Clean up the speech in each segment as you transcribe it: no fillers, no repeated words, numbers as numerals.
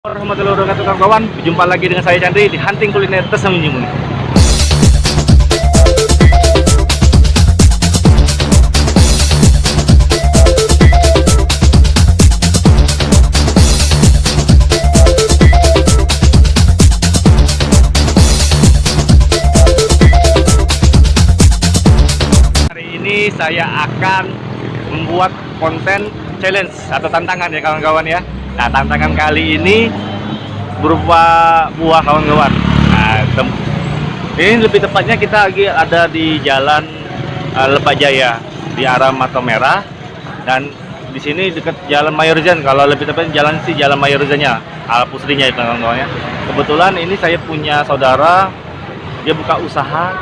Warahmatullahi wabarakatuh kawan-kawan. Jumpa lagi dengan saya Chandri di Hunting Kuliner Tersembunyi. Hari ini saya akan membuat konten challenge atau tantangan ya kawan-kawan ya. Nah, tantangan kali ini berupa buah kawan-kawan. Nah, ini lebih tepatnya kita lagi ada di jalan Lepajaya di arah Mata Merah, dan di sini dekat Jalan Mayorzen. Kalau lebih tepatnya Jalan Mayorzennya, Pusrinya itu kawan-kawan ya. Kebetulan ini saya punya saudara, dia buka usaha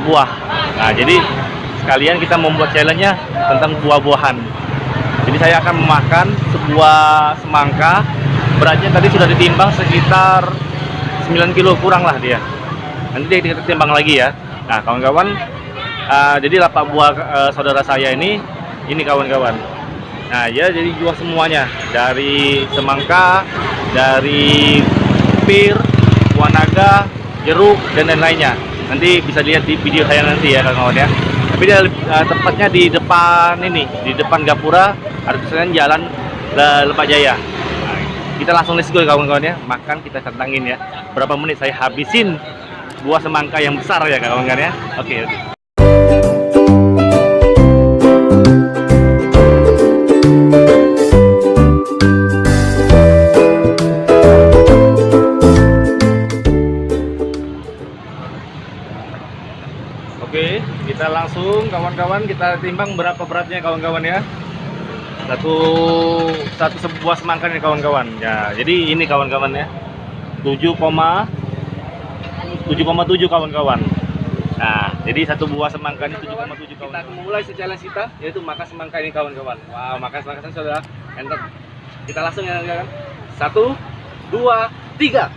buah. Nah, jadi sekalian kita membuat challenge-nya tentang buah-buahan. Jadi saya akan memakan sebuah semangka, beratnya tadi sudah ditimbang sekitar 9 kilo kurang lah dia. Nanti kita timbang lagi ya. Nah kawan-kawan, jadi lapak buah saudara saya ini kawan-kawan. Nah ya, jadi jual semuanya, dari semangka, dari pir, buah naga, jeruk, dan lain-lainnya. Nanti bisa lihat di video saya nanti ya kawan-kawan ya. Tapi dia tepatnya di depan ini, di depan Gapura, ada tulisan Jalan Lepajaya. Nah, kita langsung let's go kawan-kawan ya, makan kita tantangin ya. Berapa menit saya habisin buah semangka yang besar ya kawan-kawan ya. Oke. Oke, kita langsung kawan-kawan kita timbang berapa beratnya kawan-kawan ya. Satu sebuah semangka nih kawan-kawan. Ya, jadi ini kawan-kawan ya. 7,7 kawan-kawan. Nah, jadi satu buah semangka ini 7,7 kawan. Kita mulai challenge kita, yaitu makan semangka ini kawan-kawan. Wow, makan semangka ini sudah enak. Kita langsung ya kawan. 1, 2, 3.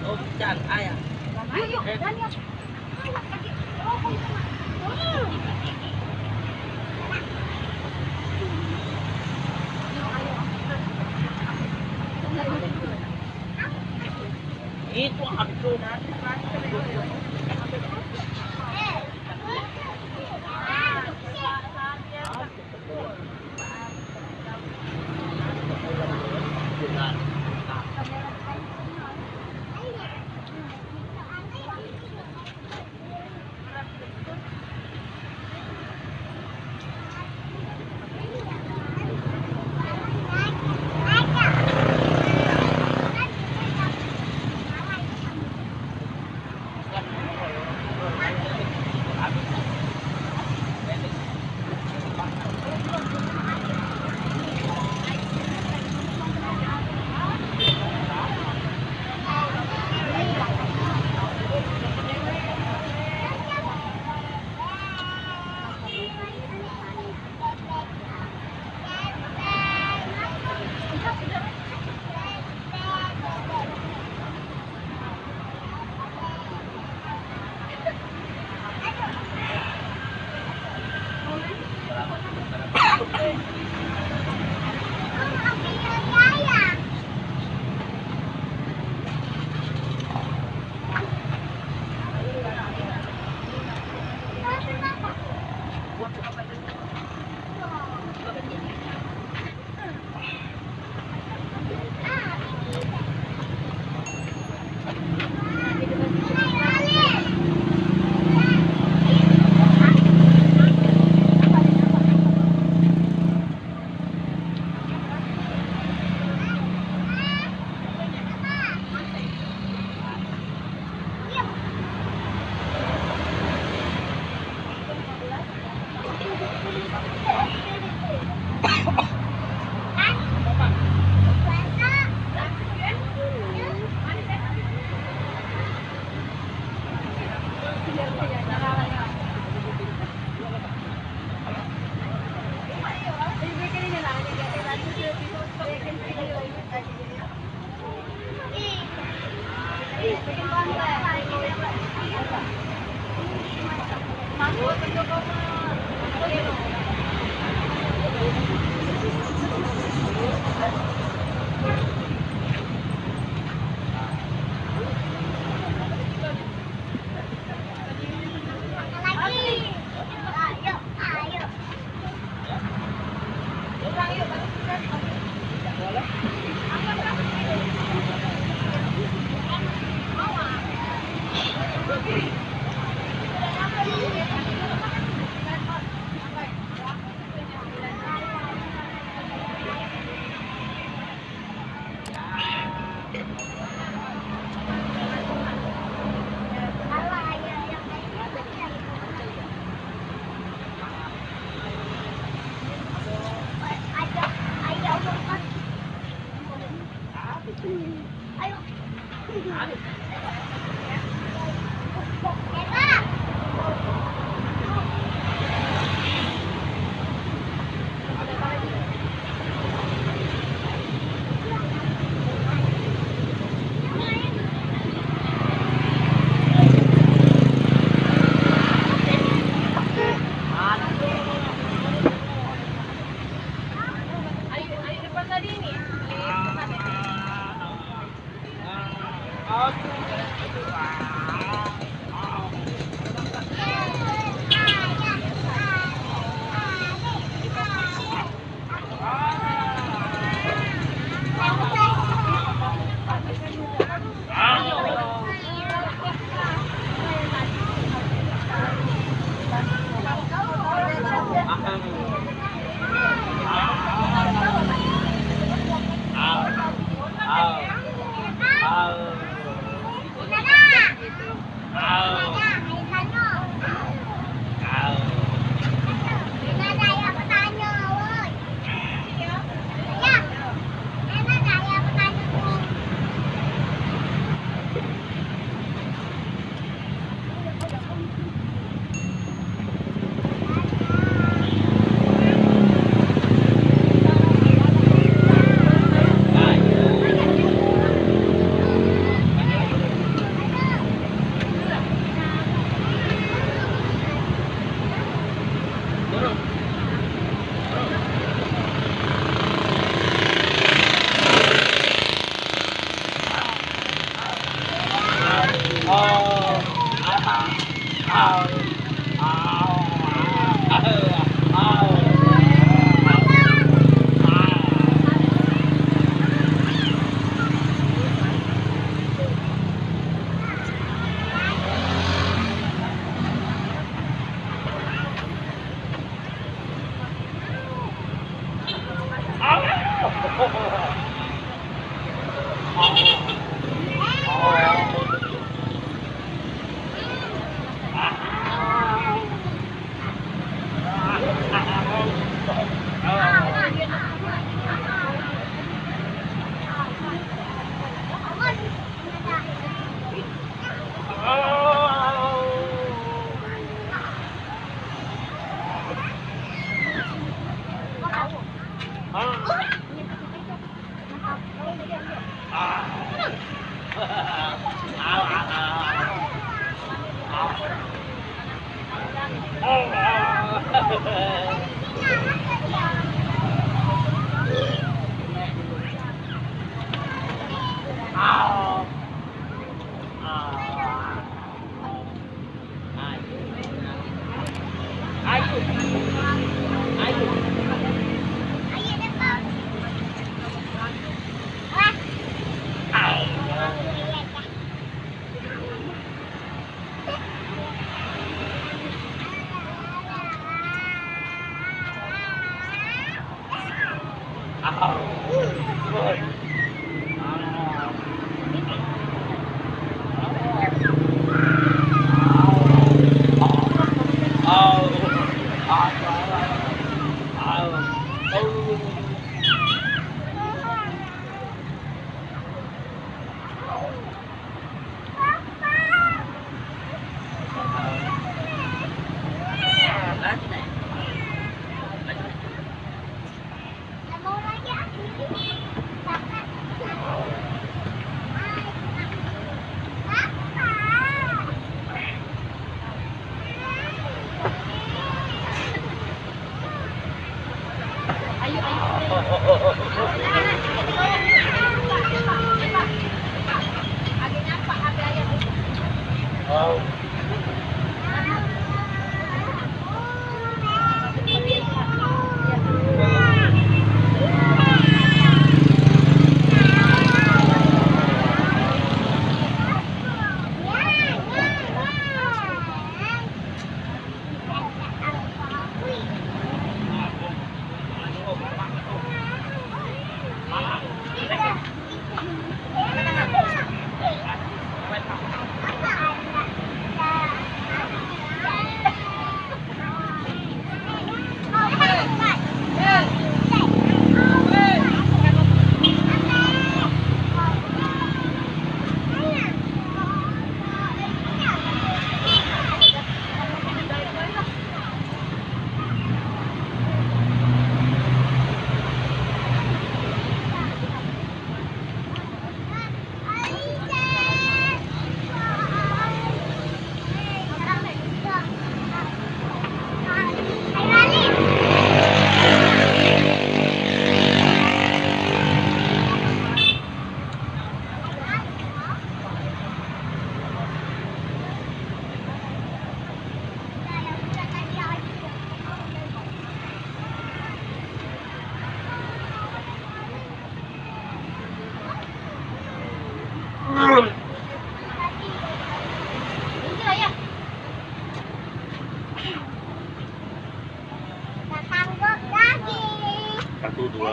Om Chan, ayah. Ayo, itu aku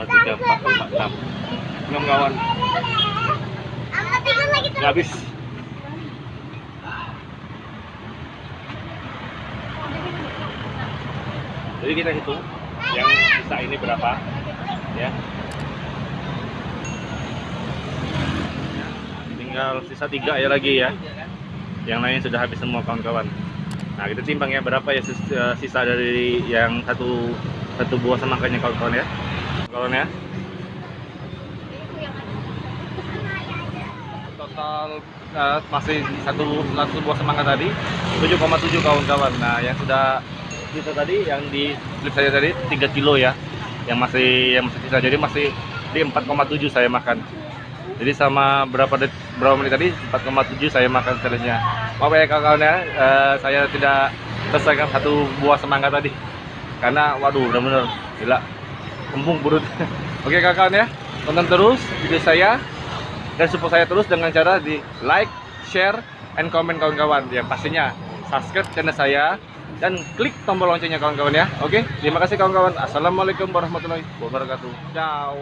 3, 4, 5, 6. 6 kawan. Nggak habis. Jadi kita hitung yang sisa ini berapa, ya. Tinggal sisa 3 ya lagi ya. Yang lain sudah habis semua kawan-kawan. Nah kita timbang ya berapa ya sisa dari yang satu buah semangkanya kawan-kawan ya. Kawan ya. Total masih satu buah semangka tadi 7,7 kawan-kawan. Nah yang sudah itu tadi yang di flip saya tadi 3 kilo ya, yang masih sisa, jadi masih di 4,7 saya makan. Jadi sama berapa menit tadi 4,7 saya makan challenge-nya. Maaf ya kawan-kawan ya, saya tidak selesaikan satu buah semangka tadi karena waduh benar-benar gila kembung perut. Oke kawan-kawan ya, tonton terus video saya dan support saya terus dengan cara di like, share, and comment kawan-kawan. Yang pastinya subscribe channel saya dan klik tombol loncengnya kawan-kawan ya. Oke, terima kasih kawan-kawan. Assalamualaikum warahmatullahi wabarakatuh. Ciao.